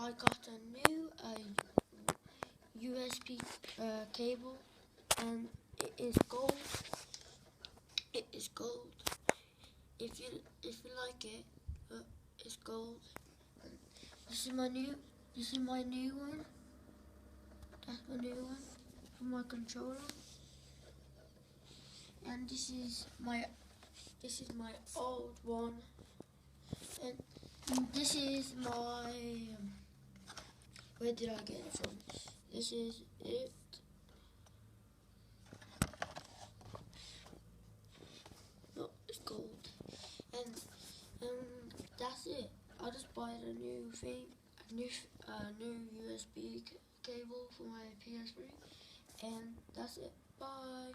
I got a new USB cable, and it is gold. It is gold. If you like it, it's gold. And this is my new. This is my new one. That's my new one for my controller. And this is my old one. And this is my. Where did I get it from? This is it. No, it's gold. And that's it. I just bought a new thing, a new USB cable for my PS3, and that's it. Bye.